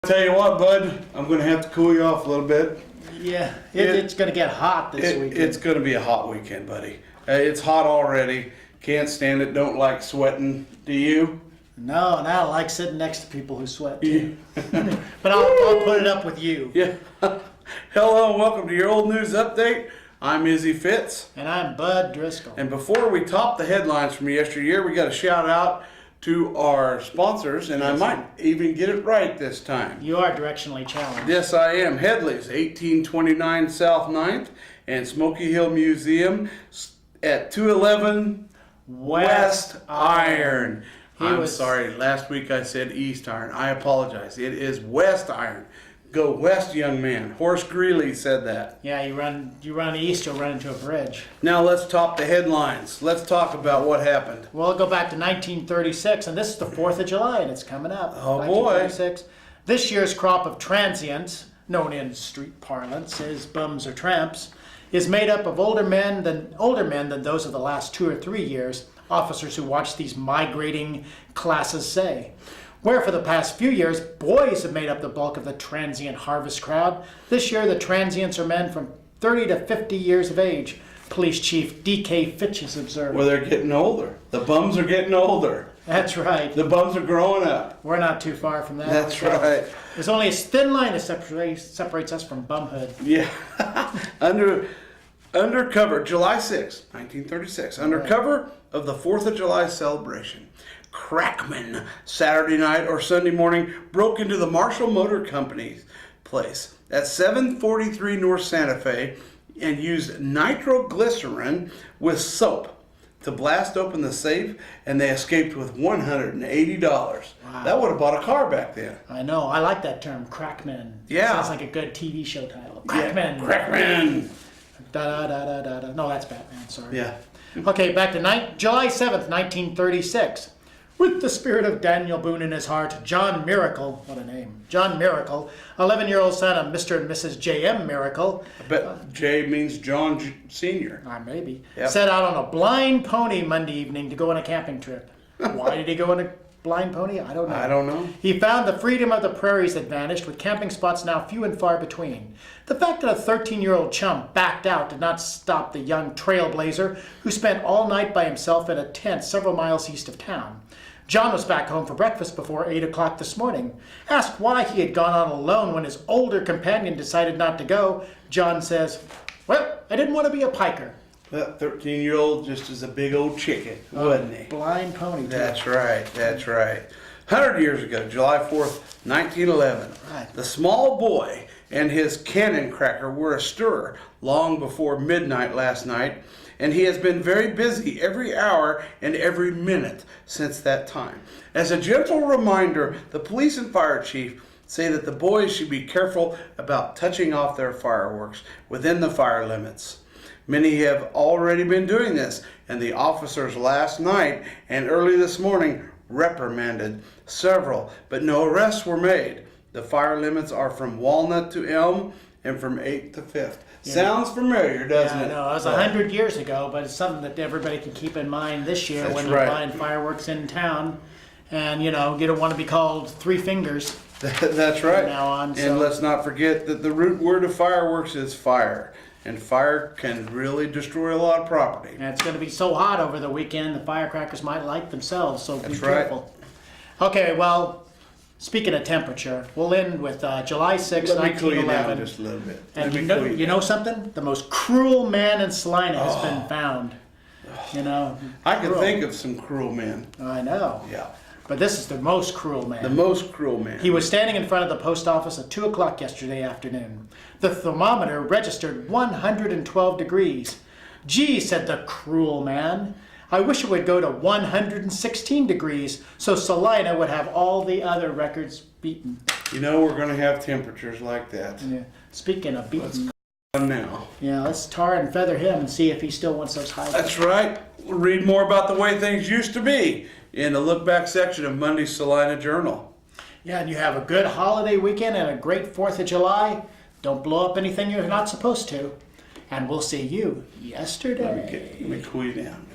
Tell you what, Bud, I'm going to have to cool you off a little bit. Yeah, it's going to get hot this weekend. It's going to be a hot weekend, buddy. It's hot already. Can't stand it. Don't like sweating. Do you? No, and I don't like sitting next to people who sweat too. But I'll put it up with you. Yeah. Hello and welcome to your old news update. I'm Izzy Fitz. And I'm Bud Driscoll. And before we top the headlines from yesteryear, we got a shout out to our sponsors, and I might even get it right this time. You are directionally challenged. Yes, I am. Headley's, 1829 South 9th, and Smoky Hill Museum at 211 West Iron. I'm sorry, last week I said East Iron. I apologize. It is West Iron. Go west, young man. Horace Greeley said that. Yeah, you run east, you'll run into a bridge. Now let's top the headlines. Let's talk about what happened. We'll go back to 1936, and this is the 4th of July, and it's coming up. Oh, boy. 1936. This year's crop of transients, known in street parlance as bums or tramps, is made up of older men than those of the last 2 or 3 years, officers who watch these migrating classes say. Where for the past few years, boys have made up the bulk of the transient harvest crowd. This year, the transients are men from 30 to 50 years of age. Police Chief D.K. Fitch has observed. Well, they're getting older. The bums are getting older. That's right. The bums are growing up. We're not too far from that. That's right. There's only a thin line that separates us from bumhood. Yeah. Undercover, July 6, 1936, undercover of the 4th of July celebration. Crackmen, Saturday night or Sunday morning, broke into the Marshall Motor Company's place at 743 North Santa Fe and used nitroglycerin with soap to blast open the safe, and they escaped with $180. Wow. That would have bought a car back then. I know. I like that term, crackmen. Yeah. Sounds like a good TV show title. Crackmen. Yeah. Crackmen. Da-da-da-da-da-da. No, that's Batman, sorry. Yeah. Okay, back to July 7th, 1936. With the spirit of Daniel Boone in his heart, John Miracle, what a name, John Miracle, 11-year-old son of Mr. and Mrs. J.M. Miracle. I bet J means John Sr. Maybe. Yep. Set out on a blind pony Monday evening to go on a camping trip. Why did he go on a blind pony? I don't know. I don't know. He found the freedom of the prairies had vanished, with camping spots now few and far between. The fact that a 13-year-old chum backed out did not stop the young trailblazer, who spent all night by himself in a tent several miles east of town. John was back home for breakfast before 8 o'clock this morning. Asked why he had gone on alone when his older companion decided not to go, John says, "Well, I didn't want to be a piker." That 13-year-old just is a big old chicken, wasn't he? Blind pony. That's right, that's right. 100 years ago, July 4th, 1911, Right. the small boy and his cannon cracker were astir long before midnight last night, and he has been very busy every hour and every minute since that time. As a gentle reminder, the police and fire chief say that the boys should be careful about touching off their fireworks within the fire limits. Many have already been doing this, and the officers last night and early this morning reprimanded several, but no arrests were made. The fire limits are from Walnut to Elm and from 8th to 5th. Yeah. Sounds familiar, doesn't it? I know. It was 100 years ago, but it's something that everybody can keep in mind this year. That's when right. you're buying fireworks in town. And, you don't want to be called Three Fingers. That's right. From now on. And let's not forget that the root word of fireworks is fire. And fire can really destroy a lot of property. And it's going to be so hot over the weekend, the firecrackers might light themselves, so be careful. Right. Okay, well, speaking of temperature, we'll end with July 6, Let me cool you 1911. down just a little bit. And you know something? The most cruel man in Salina has been found. I can think of some cruel men. I know. Yeah. But this is the most cruel man. The most cruel man. He was standing in front of the post office at 2 o'clock yesterday afternoon. The thermometer registered 112 degrees. "Gee," said the cruel man, "I wish it would go to 116 degrees so Salina would have all the other records beaten." We're going to have temperatures like that. Yeah. Speaking of beaten. Now. Yeah, let's tar and feather him and see if he still wants those high. That's right. We'll read more about the way things used to be in the look back section of Monday's Salina Journal. Yeah, and you have a good holiday weekend and a great 4th of July. Don't blow up anything you're not supposed to. And we'll see you yesterday. Let me cool you down.